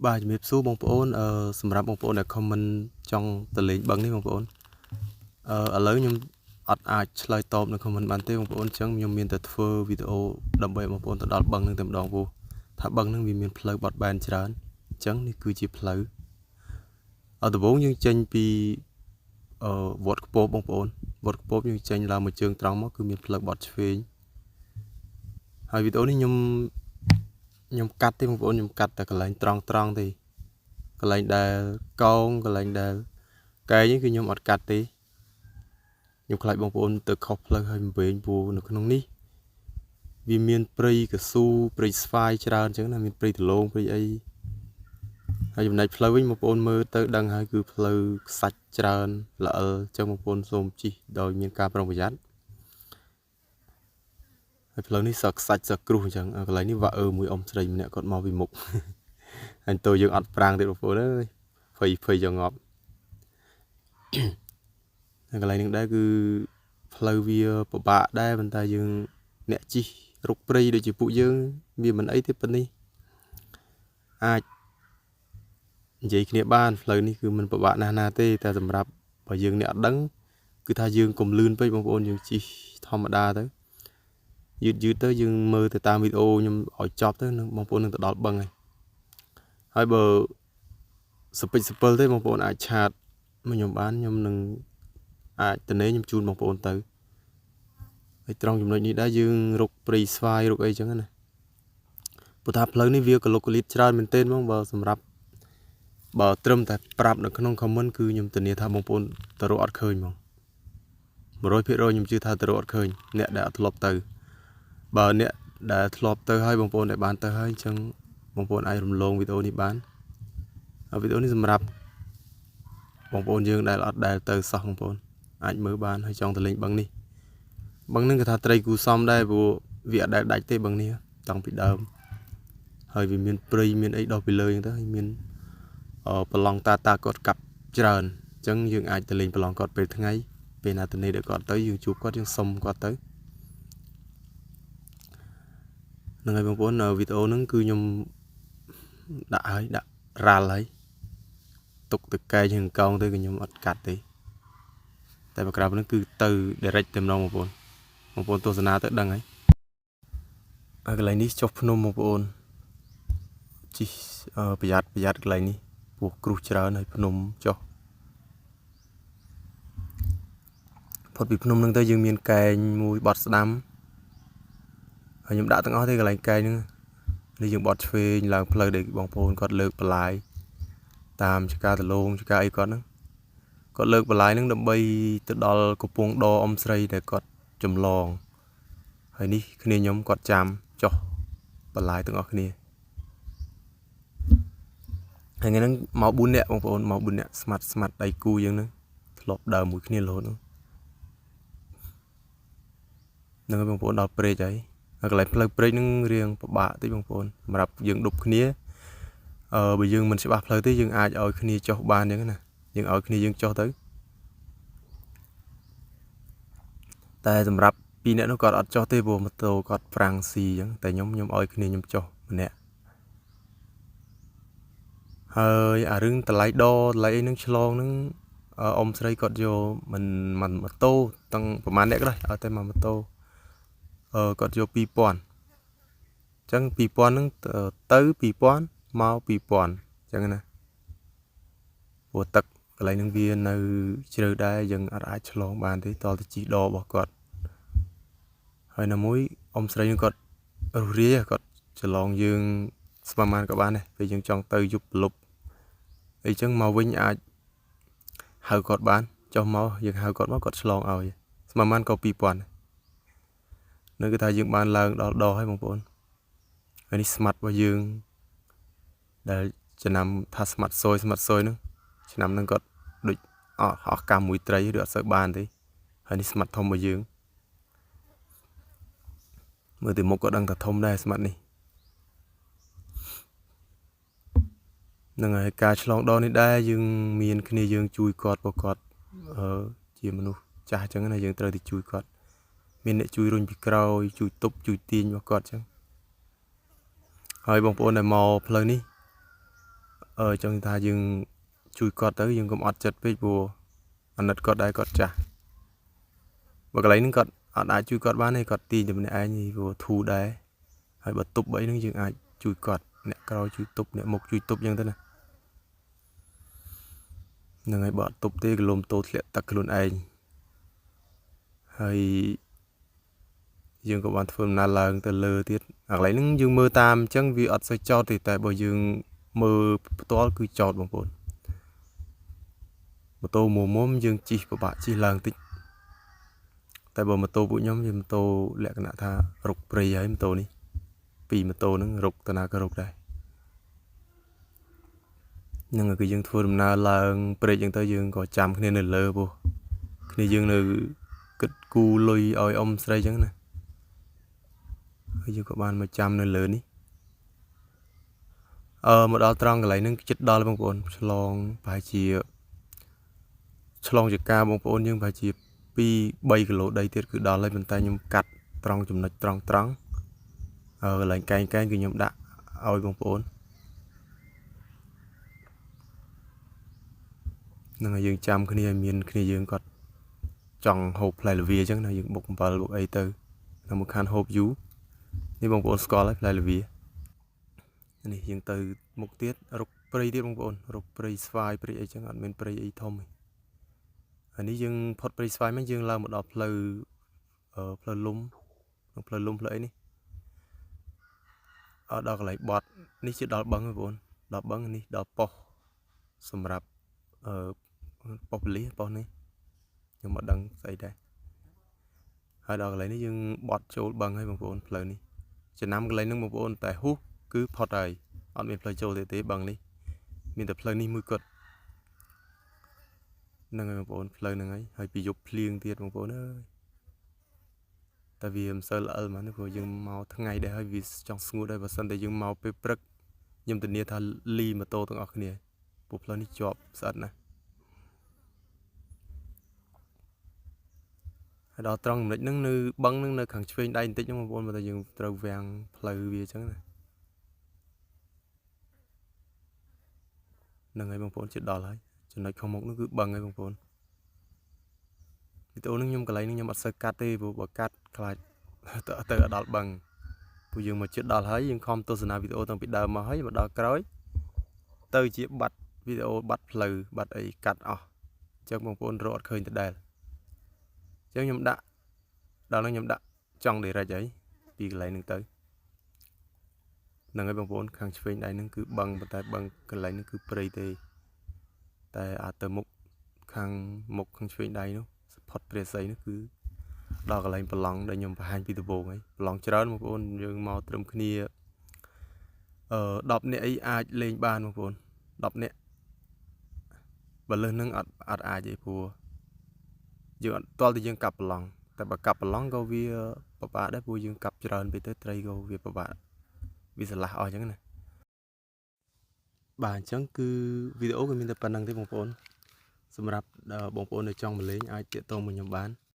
Bàជំរាបសួរបងប្អូនសម្រាប់បងប្អូនដែល comment ចង់ទៅលេងបឹងនេះបងប្អូនឥឡូវខ្ញុំអត់អាចឆ្លើយតបនៅ comment បានទេបងប្អូនអញ្ចឹងខ្ញុំមានតែធ្វើវីដេអូដើម្បីបងប្អូនទៅដល់បឹងនឹងតែម្ដងព្រោះថាបឹងនឹងវាមានផ្លូវបត់បែនច្រើនអញ្ចឹងនេះគឺជាផ្លូវដំបូងយើងចេញពីវត្តខ្ពស់បងប្អូនវត្តខ្ពស់យើងចេញឡើងមួយជើងត្រង់មកគឺមានផ្លូវបត់ឆ្វេងហើយវីដេអូនេះខ្ញុំកាត់ទេបងប្អូនខ្ញុំកាត់តែកន្លែងត្រង់ទេកន្លែងដែលកោងកន្លែងដែលកែងនេះគឺខ្ញុំអត់កាត់ទេខ្ញុំខ្លាចបងប្អូនទៅខុសផ្លូវហើយវែងព្រោះនៅក្នុងនេះវាមានព្រៃកស៊ូព្រៃស្វាយច្រើនអញ្ចឹងណាមានព្រៃដលងព្រៃអីហើយចំណែកផ្លូវវិញបងប្អូនមើលទៅដឹងហើយគឺផ្លូវខ្សាច់ច្រើនល្អិលអញ្ចឹងបងប្អូនសូមជិះដោយមានការប្រុងប្រយ័ត្នហើយផ្លូវនេះសក់ខ្សាច់សក់គ្រុះអញ្ចឹងកន្លែងនេះវាក់មួយអ៊ំស្រីម្នាក់គាត់មកពីមុខហើយតើយើងអត់ប្រាំងទេបងប្អូនអើយភ័យចងប់ហើយកន្លែងនេះដែរគឺផ្លូវវាពិបាកដែរប៉ុន្តែយើងអ្នកជិះរុកព្រៃដូចជាពួកយើងវាមិនអីទេប៉ុណ្នេះអាចនិយាយគ្នាបានផ្លូវនេះគឺមិនពិបាកណាស់ទេតែសម្រាប់បើយើងអ្នកអត់ដឹងគឺថាយើងកុំលឿនពេកបងប្អូនយើងជិះធម្មតាទៅយឺតទៅយើងមើលទៅតាមវីដេអូខ្ញុំឲ្យចប់ទៅនឹងបងប្អូននឹងទៅដល់បឹងហើយបើសពេចសពិលទេបងប្អូនអាចឆាតមកខ្ញុំបានខ្ញុំនឹងអាចតនេខ្ញុំជូនបងប្អូនទៅហើយត្រង់ចំណុចនេះដែរយើងរុកព្រៃស្វាយរុកអីចឹងណាព្រោះថាផ្លូវនេះវាកលុកកលៀតច្រើនមែនទែនបងបើសម្រាប់បើត្រឹមតែប្រាប់នៅក្នុង comment គឺខ្ញុំធានាថាបងប្អូនទៅរកអត់ឃើញហ្មង 100% ខ្ញុំជឿថាទៅរកអត់ឃើញអ្នកដែលអត់ធ្លាប់ទៅបើអ្នកដែលធ្លាប់ទៅហើយបងប្អូនដែលបានទៅហើយអញ្ចឹងបងប្អូនអាចរំលងវីដេអូនេះបានហើយវីដេអូនេះសម្រាប់បងប្អូនយើងដែលអត់ដែលទៅសោះបងប្អូនអាចមើលបានហើយចង់ទៅលេងបឹងនេះបឹងហ្នឹងគេថាត្រីគូសំដែរព្រោះវាអត់ដែលដាច់ទេបឹងនេះតាំងពីដើមហើយវាមានព្រៃមានអីដោះពីលើអញ្ចឹងទៅហើយមានប្រឡងតាគាត់កាប់ច្រើនអញ្ចឹងយើងអាចទៅលេងប្រឡងគាត់ពេលថ្ងៃពេលណាទៅនេះដល់គាត់ទៅយើងជួបគាត់យើងសុំគាត់ទៅហ្នឹងហើយបងប្អូនវីដេអូហ្នឹងគឺខ្ញុំដាក់រ៉ាល់ហើយទុកទៅកែជាងកោងទៅគឺខ្ញុំអត់កាត់ទេតែបើក្រៅហ្នឹងគឺទៅ direct តែម្ដងបងប្អូនទស្សនាទៅដឹងហើយកន្លែងនេះចុះភ្នំបងប្អូនជិះប្រយ័ត្នកន្លែងនេះព្រោះគ្រោះច្រើនហើយភ្នំចុះផុតពីភ្នំហ្នឹងទៅយើងមានកែងមួយបត់ស្ដាំហើយខ្ញុំដាក់ទាំងអស់ទេកន្លែងកែងហ្នឹងនេះយើងបត់ឆ្វេងឡើងផ្លូវដែលបងប្អូនគាត់លើកបន្លាយតាមចកាដលងចកាអីគាត់ហ្នឹងគាត់លើកបន្លាយហ្នឹងដើម្បីទៅដល់កំពង់ដអ៊ំស្រីដែលគាត់ចម្លងហើយនេះគ្នាខ្ញុំគាត់ចាំចុះបន្លាយទាំងអស់គ្នាហើយថ្ងៃហ្នឹងមក4នាក់បងប្អូនមក4នាក់ស្មាត់ដៃគូយើងហ្នឹងធ្លាប់ដើរមួយគ្នារហូតហ្នឹងហើយបងប្អូនដល់ព្រែកហើយកន្លែងផ្លូវព្រែកហ្នឹងរៀងពិបាកតិចបងប្អូនសម្រាប់យើងដប់គ្នាបើយើងមិនច្បាស់ផ្លូវទេយើងអាចឲ្យគ្នាចុះបានអញ្ចឹងណាយើងឲ្យគ្នាយើងចុះទៅតែសម្រាប់2នាក់នោះគាត់អត់ចុះទេព្រោះម៉ូតូគាត់ហ្វ្រាំងស៊ីអញ្ចឹងតែខ្ញុំឲ្យគ្នាខ្ញុំចុះម្នាក់ហើយអារឿងតម្លៃអីហ្នឹងឆ្លងហ្នឹងអ៊ំស្រីគាត់យកមិនម៉ូតូទាំងប្រហែលអ្នកក៏ដែរឲ្យតែមកម៉ូតូគាត់យក2000អញ្ចឹង2000ហ្នឹងទៅ2000មក2000អញ្ចឹងណាព្រោះទឹកកន្លែងហ្នឹងវានៅជ្រៅដែរយើងអាចឆ្លងបានទេតទៅជីដរបស់គាត់ហើយណាមួយអ៊ំស្រីនឹងគាត់រុះរាគាត់ច្រឡងយើងស្មានបានក៏បានដែរពេលយើងចង់ទៅយប់ប្រលប់អីចឹងមកវិញអាចហៅគាត់បានចុះមកយើងហៅគាត់មកគាត់ឆ្លងឲ្យស្មានបានក៏2000នៅគឺថាយើងបានឡើងដល់ដហើយបងប្អូនហើយនេះស្មាត់របស់យើងដែលចំណាំថាស្មាត់សយហ្នឹងឆ្នាំហ្នឹងគាត់ដូចអស់កម្មមួយត្រីឬអត់សូវបានទេហើយនេះស្មាត់ធំរបស់យើងមើលទៅមុខក៏ដឹងថាធំដែរស្មាត់នេះហ្នឹងហើយការឆ្លងដនេះដែរយើងមានគ្នាយើងជួយគាត់ព្រោះគាត់ជាមនុស្សចាស់អញ្ចឹងណាយើងត្រូវតែជួយគាត់មានអ្នកជួយរុញពីក្រោយជួយទប់ជួយទាញរបស់គាត់អញ្ចឹងហើយបងប្អូនដែលមកផ្លូវនេះ ចង់ថាយើងជួយគាត់ទៅយើងកុំអត់ចិត្តពេកព្រោះអាណិតគាត់ដែរគាត់ចាស់បើកន្លែងហ្នឹងគាត់អត់អាចជួយគាត់បានទេគាត់ទីតែម្នាក់ឯងព្រោះធូរដែរហើយបើទប់អីហ្នឹងយើងអាចជួយគាត់អ្នកក្រោយជួយទប់អ្នកមុខជួយទប់អញ្ចឹងទៅណាហ្នឹងហើយបើអត់ទប់ទេកលុំតូធ្លាក់ទឹកខ្លួនឯងហើយយើងក៏បានធ្វើដំណើរឡើងទៅលើទៀតអាកន្លែងហ្នឹងយើងមើលតាមអញ្ចឹងវាអត់សូវចោតទេតែបើយើងមើលផ្ទាល់គឺចោតបងប្អូនម៉ូតូមុំយើងជិះពិបាកជិះឡើងតិចតែបើម៉ូតូពួកខ្ញុំវាម៉ូតូលក្ខណៈថារុកព្រៃហើយម៉ូតូនេះពីរម៉ូតូហ្នឹងរុកតាណាក៏រុកដែរហ្នឹងគឺយើងធ្វើដំណើរឡើងព្រែកអញ្ចឹងទៅយើងក៏ចាំគ្នានៅលើពោះគ្នាយើងនៅគិតគូលុយឲ្យអ៊ំស្រីអញ្ចឹងណាហើយយើងក៏បានមកចាំនៅលើនេះមកដល់ត្រង់កន្លែងហ្នឹងចិត្តដល់បងប្អូនឆ្លងប្រហែលជាការបងប្អូនយើងប្រហែលជា2-3 គីឡូដីទៀតគឺដល់ហើយប៉ុន្តែខ្ញុំកាត់ត្រង់ចំណុចត្រង់កន្លែងកែងគឺខ្ញុំដាក់ឲ្យបងប្អូនហ្នឹងហើយយើងចាំគ្នាឲ្យមានគ្នាយើងគាត់ចង់ហូបផ្លែល្វាអញ្ចឹងណាយើងបុកអំបិលបុកអីទៅតាមមួយខានហូបយូរនេះបងប្អូនស្គាល់ហើយផ្លែល្វានេះយើងទៅមុខទៀតរុកព្រៃទៀតបងប្អូនរុកព្រៃស្វាយព្រៃអីចឹងអត់មានព្រៃអីធំទេហើយនេះយើងផុតព្រៃស្វាយមកយើងឡើងមកដល់ផ្លូវលំផ្លូវលំផ្លូវអីនេះដល់កន្លែងបត់នេះជាដល់បឹងបងប្អូនដល់បឹងនេះដល់ប៉ុស្តិ៍សម្រាប់ប៉ុស្តិ៍ប៉ូលីសប៉ុស្តិ៍នេះខ្ញុំមិនដឹងស្អីដែរហើយដល់កន្លែងនេះយើងបត់ចូលបឹងហើយបងប្អូនផ្លូវនេះចំណាំកន្លែងហ្នឹងបងប្អូនតែហ៊ូគឺផុតហើយអត់មានផ្លូវចូលទេបឹងនេះមានតែផ្លូវនេះមួយគត់ហ្នឹងហើយបងប្អូនផ្លូវហ្នឹងហើយពីយប់ភ្លៀងទៀតបងប្អូនអើយតែវាមិនសូវល្អិលហ្មងព្រោះយើងមកថ្ងៃដែរហើយវាចង់ស្ងួតដែរបើសិនតែយើងមកពេលព្រឹកខ្ញុំធានាថាលីម៉ូតូទាំងអស់គ្នាព្រោះផ្លូវនេះជាប់ស្អិតណាស់ហើយដល់ត្រង់ចំណុចហ្នឹងនៅបឹងហ្នឹងនៅខាងឆ្វេងដៃបន្តិចហ្នឹងបងប្អូនបើតែយើងត្រូវវាំងផ្លូវវាអញ្ចឹងណាហ្នឹងហើយបងប្អូនជិតដល់ហើយចំណុចខាងមុខនោះគឺបឹងហើយបងប្អូនវីដេអូនេះខ្ញុំកន្លែងនេះខ្ញុំអត់សូវកាត់ទេព្រោះបើកាត់ខ្លាចទៅដល់បឹងព្រោះយើងមកជិតដល់ហើយយើងខំទស្សនាវីដេអូតាំងពីដើមមកហើយមកដល់ក្រោយទៅជាបាត់វីដេអូបាត់ផ្លូវបាត់អីកាត់អស់អញ្ចឹងបងប្អូនរកអត់ឃើញដដែលអញ្ចឹងខ្ញុំដាក់ដល់ហ្នឹងខ្ញុំដាក់ចង់ direct ហើយពីកន្លែងហ្នឹងទៅហ្នឹងហើយបងប្អូនខាងឆ្វេងដៃហ្នឹងគឺបឹងប៉ុន្តែបឹងកន្លែងហ្នឹងគឺព្រៃទេតែអាចទៅមុខខាងឆ្វេងដៃនោះផុតព្រះសីនោះគឺដល់កន្លែងប្រឡង់ដែលខ្ញុំបង្ហាញពីដំបូងហើយប្រឡង់ច្រើនបងប្អូនយើងមកត្រឹមគ្នា10នាក់អីអាចលេងបានបងប្អូន10នាក់បើលើសនឹងអត់អាចទេព្រោះយើងអត់តល់តែយើងកាប់ប្រឡង់តែបើកាប់ប្រឡង់ក៏វាពិបាកដែរព្រោះយើងកាប់ច្រើនពេកទៅត្រីក៏វាពិបាកវាឆ្លាស់អស់អញ្ចឹងណាបាទអញ្ចឹងគឺវីដេអូវាមានតែប៉ុណ្្នឹងទេបងប្អូនសម្រាប់បងប្អូនដែលចង់មកលេងអាចទាក់ទងមកខ្ញុំបាន